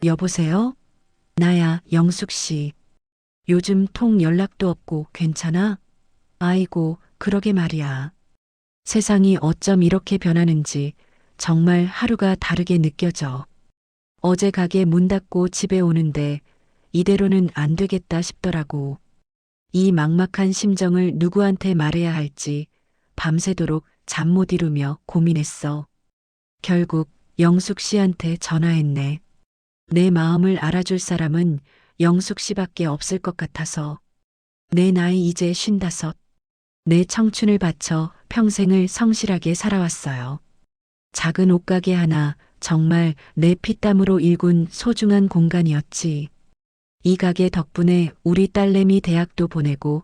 여보세요? 나야, 영숙 씨. 요즘 통 연락도 없고 괜찮아? 아이고, 그러게 말이야. 세상이 어쩜 이렇게 변하는지 정말 하루가 다르게 느껴져. 어제 가게 문 닫고 집에 오는데 이대로는 안 되겠다 싶더라고. 이 막막한 심정을 누구한테 말해야 할지 밤새도록 잠 못 이루며 고민했어. 결국 영숙 씨한테 전화했네. 내 마음을 알아줄 사람은 영숙 씨밖에 없을 것 같아서. 내 나이 이제 55. 내 청춘을 바쳐 평생을 성실하게 살아왔어요. 작은 옷가게 하나 정말 내 피땀으로 일군 소중한 공간이었지. 이 가게 덕분에 우리 딸내미 대학도 보내고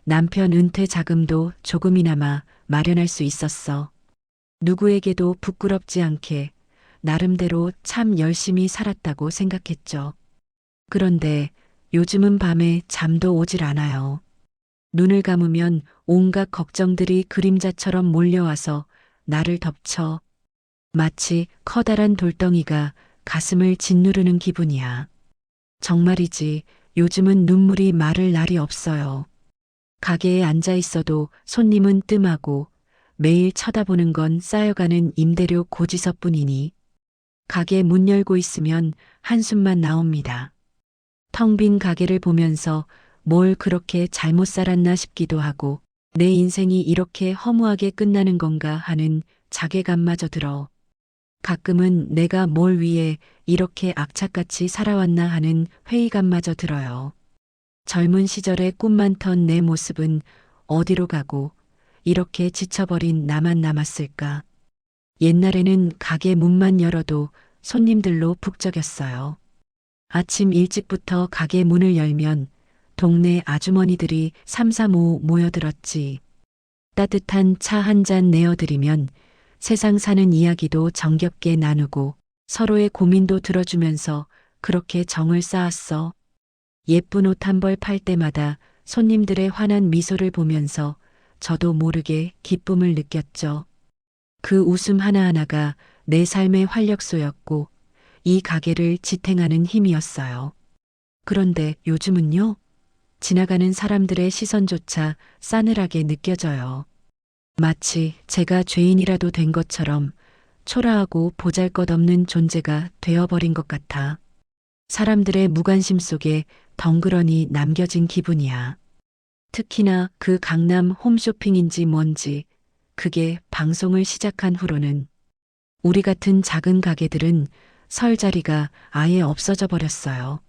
남편 은퇴 자금도 조금이나마 마련할 수 있었어. 누구에게도 부끄럽지 않게 나름대로 참 열심히 살았다고 생각했죠. 그런데 요즘은 밤에 잠도 오질 않아요. 눈을 감으면 온갖 걱정들이 그림자처럼 몰려와서 나를 덮쳐 마치 커다란 돌덩이가 가슴을 짓누르는 기분이야. 정말이지 요즘은 눈물이 마를 날이 없어요. 가게에 앉아 있어도 손님은 뜸하고 매일 쳐다보는 건 쌓여가는 임대료 고지서뿐이니 가게 문 열고 있으면 한숨만 나옵니다. 텅 빈 가게를 보면서 뭘 그렇게 잘못 살았나 싶기도 하고 내 인생이 이렇게 허무하게 끝나는 건가 하는 자괴감마저 들어. 가끔은 내가 뭘 위해 이렇게 악착같이 살아왔나 하는 회의감마저 들어요. 젊은 시절에 꿈 많던 내 모습은 어디로 가고 이렇게 지쳐버린 나만 남았을까. 옛날에는 가게 문만 열어도 손님들로 북적였어요. 아침 일찍부터 가게 문을 열면 동네 아주머니들이 삼삼오오 모여들었지. 따뜻한 차 한 잔 내어드리면 세상 사는 이야기도 정겹게 나누고 서로의 고민도 들어주면서 그렇게 정을 쌓았어. 예쁜 옷 한 벌 팔 때마다 손님들의 환한 미소를 보면서 저도 모르게 기쁨을 느꼈죠. 그 웃음 하나하나가 내 삶의 활력소였고 이 가게를 지탱하는 힘이었어요. 그런데 요즘은요? 지나가는 사람들의 시선조차 싸늘하게 느껴져요. 마치 제가 죄인이라도 된 것처럼 초라하고 보잘것없는 존재가 되어버린 것 같아. 사람들의 무관심 속에 덩그러니 남겨진 기분이야. 특히나 그 강남 홈쇼핑인지 뭔지 그게 방송을 시작한 후로는 우리 같은 작은 가게들은 설 자리가 아예 없어져 버렸어요.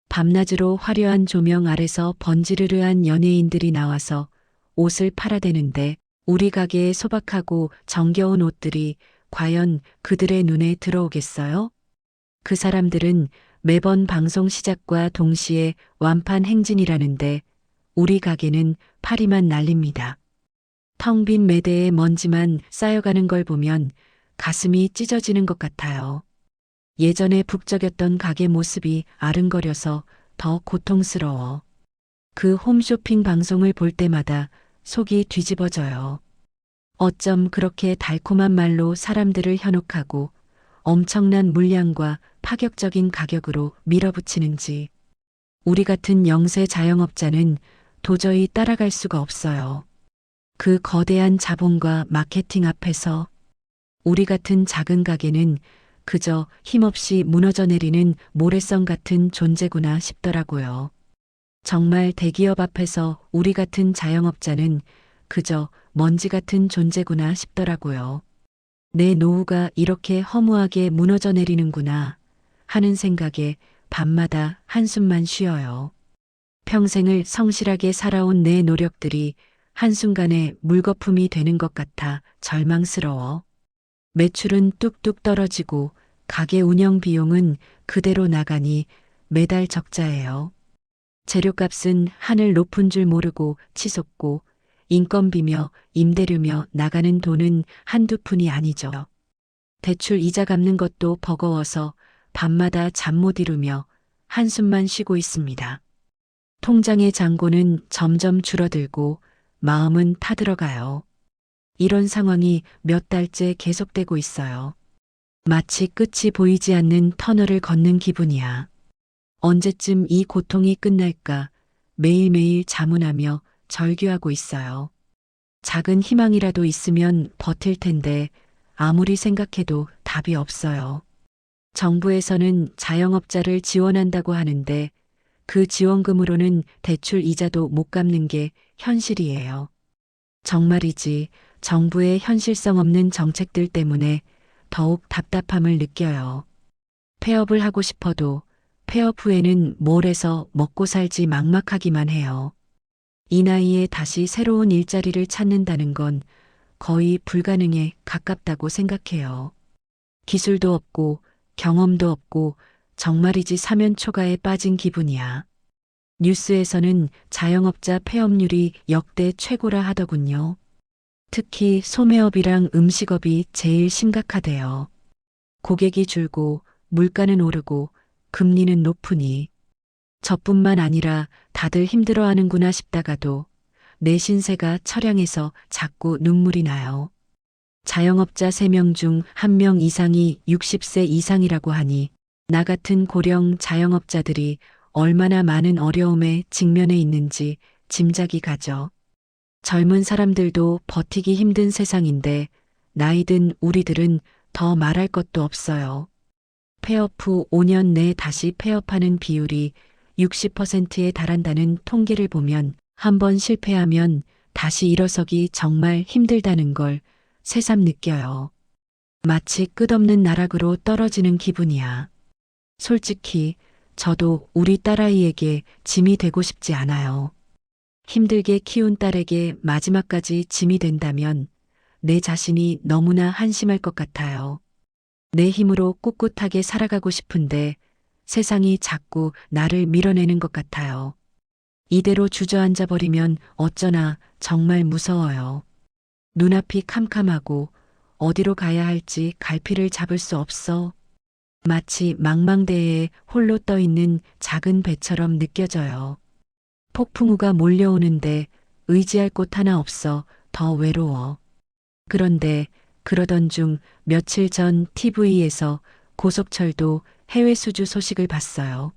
밤낮으로 화려한 조명 아래서 번지르르한 연예인들이 나와서 옷을 팔아대는데 우리 가게의 소박하고 정겨운 옷들이 과연 그들의 눈에 들어오겠어요? 그 사람들은 매번 방송 시작과 동시에 완판 행진이라는데 우리 가게는 파리만 날립니다. 텅 빈 매대에 먼지만 쌓여가는 걸 보면 가슴이 찢어지는 것 같아요. 예전에 북적였던 가게 모습이 아른거려서 더 고통스러워. 그 홈쇼핑 방송을 볼 때마다 속이 뒤집어져요. 어쩜 그렇게 달콤한 말로 사람들을 현혹하고 엄청난 물량과 파격적인 가격으로 밀어붙이는지 우리 같은 영세 자영업자는 도저히 따라갈 수가 없어요. 그 거대한 자본과 마케팅 앞에서 우리 같은 작은 가게는 그저 힘없이 무너져 내리는 모래성 같은 존재구나 싶더라고요. 정말 대기업 앞에서 우리 같은 자영업자는 그저 먼지 같은 존재구나 싶더라고요. 내 노후가 이렇게 허무하게 무너져 내리는구나 하는 생각에 밤마다 한숨만 쉬어요. 평생을 성실하게 살아온 내 노력들이 한순간에 물거품이 되는 것 같아 절망스러워. 매출은 뚝뚝 떨어지고 가게 운영 비용은 그대로 나가니 매달 적자예요. 재료값은 하늘 높은 줄 모르고 치솟고 인건비며 임대료며 나가는 돈은 한두 푼이 아니죠. 대출 이자 갚는 것도 버거워서 밤마다 잠 못 이루며 한숨만 쉬고 있습니다. 통장의 잔고는 점점 줄어들고 마음은 타들어가요. 이런 상황이 몇 달째 계속되고 있어요. 마치 끝이 보이지 않는 터널을 걷는 기분이야. 언제쯤 이 고통이 끝날까 매일매일 자문하며 절규하고 있어요. 작은 희망이라도 있으면 버틸 텐데 아무리 생각해도 답이 없어요. 정부에서는 자영업자를 지원한다고 하는데 그 지원금으로는 대출 이자도 못 갚는 게 현실이에요. 정말이지 정부의 현실성 없는 정책들 때문에 더욱 답답함을 느껴요. 폐업을 하고 싶어도 폐업 후에는 뭘 해서 먹고 살지 막막하기만 해요. 이 나이에 다시 새로운 일자리를 찾는다는 건 거의 불가능에 가깝다고 생각해요. 기술도 없고 경험도 없고 정말이지 사면초가에 빠진 기분이야. 뉴스에서는 자영업자 폐업률이 역대 최고라 하더군요. 특히 소매업이랑 음식업이 제일 심각하대요. 고객이 줄고 물가는 오르고 금리는 높으니 저뿐만 아니라 다들 힘들어하는구나 싶다가도 내 신세가 처량해서 자꾸 눈물이 나요. 자영업자 3명 중 1명 이상이 60세 이상이라고 하니 나 같은 고령 자영업자들이 얼마나 많은 어려움에 직면해 있는지 짐작이 가죠. 젊은 사람들도 버티기 힘든 세상인데 나이 든 우리들은 더 말할 것도 없어요. 폐업 후 5년 내에 다시 폐업하는 비율이 60%에 달한다는 통계를 보면 한 번 실패하면 다시 일어서기 정말 힘들다는 걸 새삼 느껴요. 마치 끝없는 나락으로 떨어지는 기분이야. 솔직히 저도 우리 딸아이에게 짐이 되고 싶지 않아요. 힘들게 키운 딸에게 마지막까지 짐이 된다면 내 자신이 너무나 한심할 것 같아요. 내 힘으로 꿋꿋하게 살아가고 싶은데 세상이 자꾸 나를 밀어내는 것 같아요. 이대로 주저앉아 버리면 어쩌나 정말 무서워요. 눈앞이 캄캄하고 어디로 가야 할지 갈피를 잡을 수 없어. 마치 망망대해에 홀로 떠 있는 작은 배처럼 느껴져요. 폭풍우가 몰려오는데 의지할 곳 하나 없어 더 외로워. 그런데 그러던 중 며칠 전 TV에서 고속철도 해외 수주 소식을 봤어요.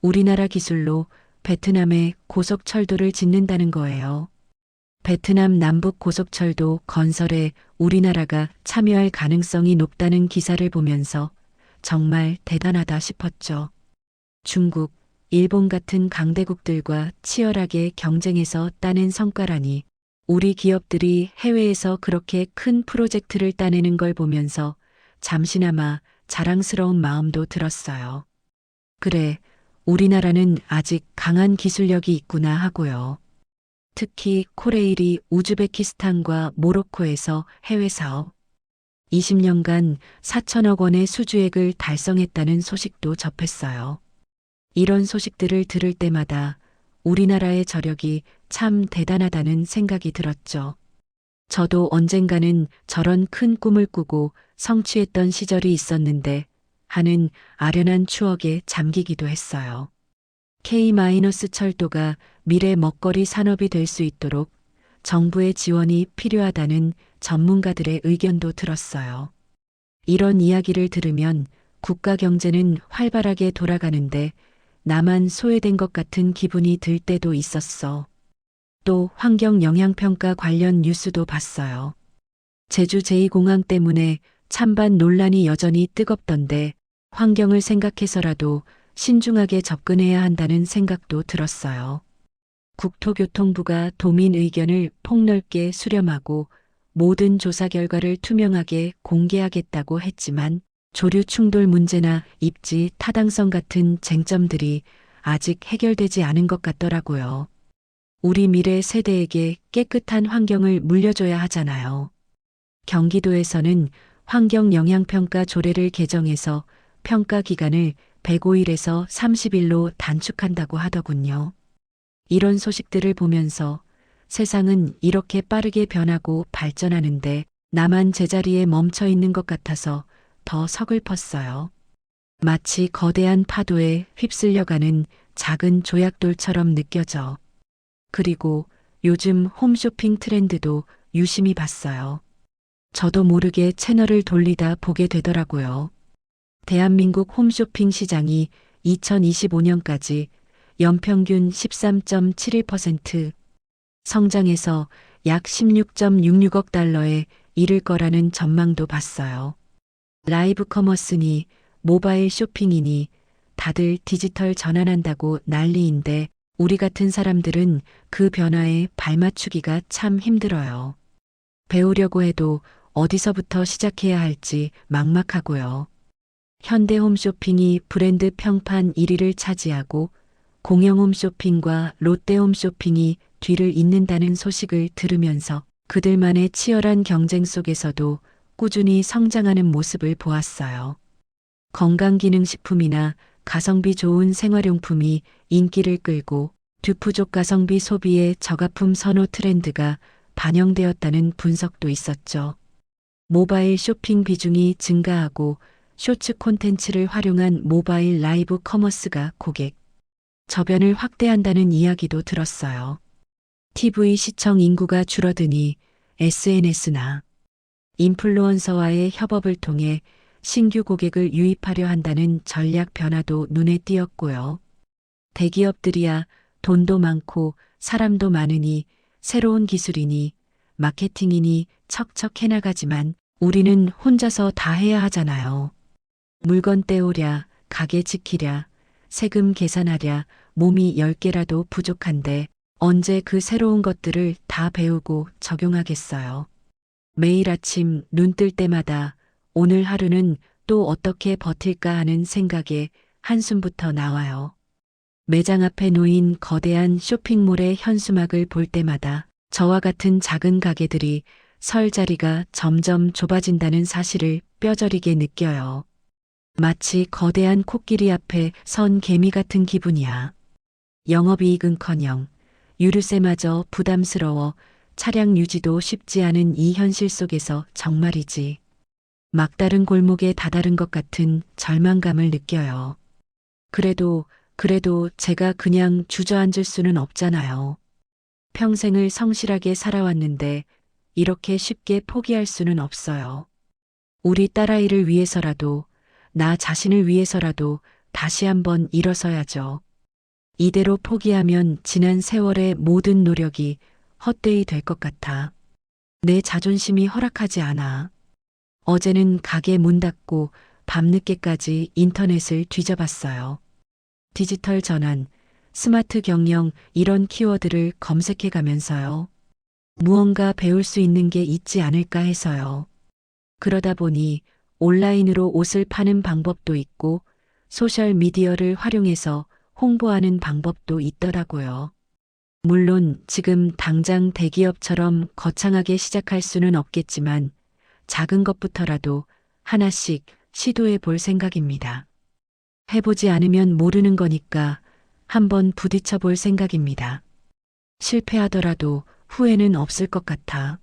우리나라 기술로 베트남에 고속철도를 짓는다는 거예요. 베트남 남북 고속철도 건설에 우리나라가 참여할 가능성이 높다는 기사를 보면서 정말 대단하다 싶었죠. 중국, 일본 같은 강대국들과 치열하게 경쟁해서 따낸 성과라니 우리 기업들이 해외에서 그렇게 큰 프로젝트를 따내는 걸 보면서 잠시나마 자랑스러운 마음도 들었어요. 그래, 우리나라는 아직 강한 기술력이 있구나 하고요. 특히 코레일이 우즈베키스탄과 모로코에서 해외 사업 20년간 4천억 원의 수주액을 달성했다는 소식도 접했어요. 이런 소식들을 들을 때마다 우리나라의 저력이 참 대단하다는 생각이 들었죠. 저도 언젠가는 저런 큰 꿈을 꾸고 성취했던 시절이 있었는데 하는 아련한 추억에 잠기기도 했어요. K-철도가 미래 먹거리 산업이 될 수 있도록 정부의 지원이 필요하다는 전문가들의 의견도 들었어요. 이런 이야기를 들으면 국가 경제는 활발하게 돌아가는데 나만 소외된 것 같은 기분이 들 때도 있었어. 또 환경영향평가 관련 뉴스도 봤어요. 제주 제2공항 때문에 찬반 논란이 여전히 뜨겁던데 환경을 생각해서라도 신중하게 접근해야 한다는 생각도 들었어요. 국토교통부가 도민 의견을 폭넓게 수렴하고 모든 조사 결과를 투명하게 공개하겠다고 했지만 조류 충돌 문제나 입지 타당성 같은 쟁점들이 아직 해결되지 않은 것 같더라고요. 우리 미래 세대에게 깨끗한 환경을 물려줘야 하잖아요. 경기도에서는 환경영향평가 조례를 개정해서 평가 기간을 105일에서 30일로 단축한다고 하더군요. 이런 소식들을 보면서 세상은 이렇게 빠르게 변하고 발전하는데 나만 제자리에 멈춰 있는 것 같아서 더 서글펐어요. 마치 거대한 파도에 휩쓸려가는 작은 조약돌처럼 느껴져. 그리고 요즘 홈쇼핑 트렌드도 유심히 봤어요. 저도 모르게 채널을 돌리다 보게 되더라고요. 대한민국 홈쇼핑 시장이 2025년까지 연평균 13.71% 성장해서 약 16.66억 달러에 이를 거라는 전망도 봤어요. 라이브 커머스니 모바일 쇼핑이니 다들 디지털 전환한다고 난리인데 우리 같은 사람들은 그 변화에 발맞추기가 참 힘들어요. 배우려고 해도 어디서부터 시작해야 할지 막막하고요. 현대 홈쇼핑이 브랜드 평판 1위를 차지하고 공영 홈쇼핑과 롯데 홈쇼핑이 뒤를 잇는다는 소식을 들으면서 그들만의 치열한 경쟁 속에서도 꾸준히 성장하는 모습을 보았어요. 건강기능식품이나 가성비 좋은 생활용품이 인기를 끌고 듀프족 가성비 소비의 저가품 선호 트렌드가 반영되었다는 분석도 있었죠. 모바일 쇼핑 비중이 증가하고 쇼츠 콘텐츠를 활용한 모바일 라이브 커머스가 고객 저변을 확대한다는 이야기도 들었어요. TV 시청 인구가 줄어드니 SNS나 인플루언서와의 협업을 통해 신규 고객을 유입하려 한다는 전략 변화도 눈에 띄었고요. 대기업들이야 돈도 많고 사람도 많으니 새로운 기술이니 마케팅이니 척척 해나가지만 우리는 혼자서 다 해야 하잖아요. 물건 떼오랴, 가게 지키랴, 세금 계산하랴, 몸이 10개라도 부족한데 언제 그 새로운 것들을 다 배우고 적용하겠어요. 매일 아침 눈 뜰 때마다 오늘 하루는 또 어떻게 버틸까 하는 생각에 한숨부터 나와요. 매장 앞에 놓인 거대한 쇼핑몰의 현수막을 볼 때마다 저와 같은 작은 가게들이 설 자리가 점점 좁아진다는 사실을 뼈저리게 느껴요. 마치 거대한 코끼리 앞에 선 개미 같은 기분이야. 영업이익은커녕 유류세마저 부담스러워 차량 유지도 쉽지 않은 이 현실 속에서 정말이지. 막다른 골목에 다다른 것 같은 절망감을 느껴요. 그래도 제가 그냥 주저앉을 수는 없잖아요. 평생을 성실하게 살아왔는데 이렇게 쉽게 포기할 수는 없어요. 우리 딸아이를 위해서라도 나 자신을 위해서라도 다시 한번 일어서야죠. 이대로 포기하면 지난 세월의 모든 노력이 헛되이 될 것 같아. 내 자존심이 허락하지 않아. 어제는 가게 문 닫고 밤늦게까지 인터넷을 뒤져봤어요. 디지털 전환, 스마트 경영 이런 키워드를 검색해 가면서요. 무언가 배울 수 있는 게 있지 않을까 해서요. 그러다 보니 온라인으로 옷을 파는 방법도 있고 소셜 미디어를 활용해서 홍보하는 방법도 있더라고요. 물론 지금 당장 대기업처럼 거창하게 시작할 수는 없겠지만 작은 것부터라도 하나씩 시도해 볼 생각입니다. 해보지 않으면 모르는 거니까 한번 부딪혀 볼 생각입니다. 실패하더라도 후회는 없을 것 같아.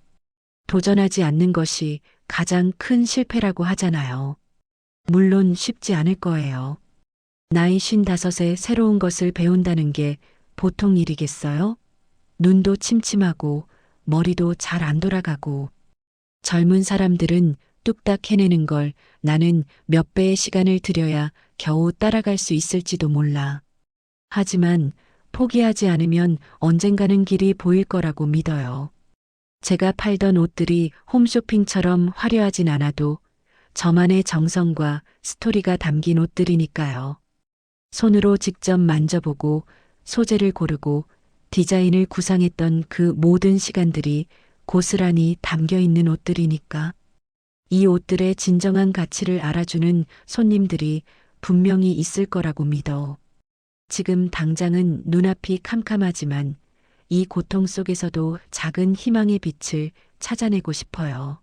도전하지 않는 것이 가장 큰 실패라고 하잖아요. 물론 쉽지 않을 거예요. 나이 55에 새로운 것을 배운다는 게 보통 일이겠어요? 눈도 침침하고 머리도 잘 안 돌아가고 젊은 사람들은 뚝딱 해내는 걸 나는 몇 배의 시간을 들여야 겨우 따라갈 수 있을지도 몰라. 하지만 포기하지 않으면 언젠가는 길이 보일 거라고 믿어요. 제가 팔던 옷들이 홈쇼핑처럼 화려하진 않아도 저만의 정성과 스토리가 담긴 옷들이니까요. 손으로 직접 만져보고 소재를 고르고 디자인을 구상했던 그 모든 시간들이 고스란히 담겨 있는 옷들이니까 이 옷들의 진정한 가치를 알아주는 손님들이 분명히 있을 거라고 믿어. 지금 당장은 눈앞이 캄캄하지만 이 고통 속에서도 작은 희망의 빛을 찾아내고 싶어요.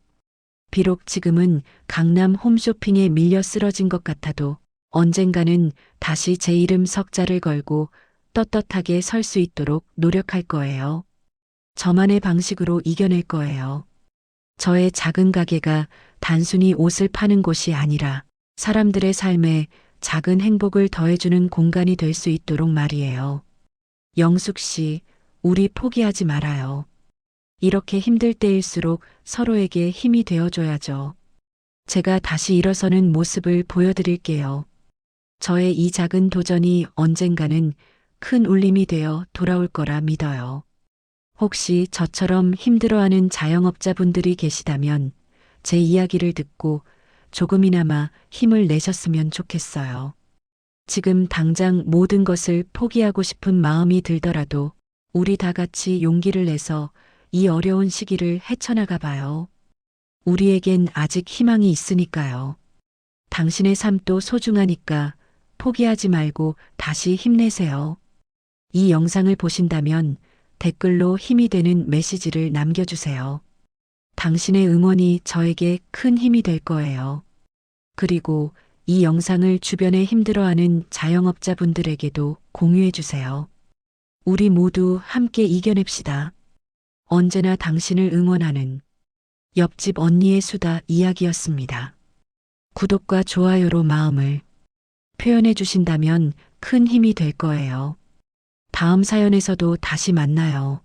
비록 지금은 강남 홈쇼핑에 밀려 쓰러진 것 같아도 언젠가는 다시 제 이름 석자를 걸고 떳떳하게 설 수 있도록 노력할 거예요. 저만의 방식으로 이겨낼 거예요. 저의 작은 가게가 단순히 옷을 파는 곳이 아니라 사람들의 삶에 작은 행복을 더해주는 공간이 될 수 있도록 말이에요. 영숙 씨, 우리 포기하지 말아요. 이렇게 힘들 때일수록 서로에게 힘이 되어줘야죠. 제가 다시 일어서는 모습을 보여드릴게요. 저의 이 작은 도전이 언젠가는 큰 울림이 되어 돌아올 거라 믿어요. 혹시 저처럼 힘들어하는 자영업자분들이 계시다면 제 이야기를 듣고 조금이나마 힘을 내셨으면 좋겠어요. 지금 당장 모든 것을 포기하고 싶은 마음이 들더라도 우리 다 같이 용기를 내서 이 어려운 시기를 헤쳐나가 봐요. 우리에겐 아직 희망이 있으니까요. 당신의 삶도 소중하니까 포기하지 말고 다시 힘내세요. 이 영상을 보신다면 댓글로 힘이 되는 메시지를 남겨주세요. 당신의 응원이 저에게 큰 힘이 될 거예요. 그리고 이 영상을 주변에 힘들어하는 자영업자분들에게도 공유해주세요. 우리 모두 함께 이겨냅시다. 언제나 당신을 응원하는 옆집 언니의 수다 이야기였습니다. 구독과 좋아요로 마음을 표현해 주신다면 큰 힘이 될 거예요. 다음 사연에서도 다시 만나요.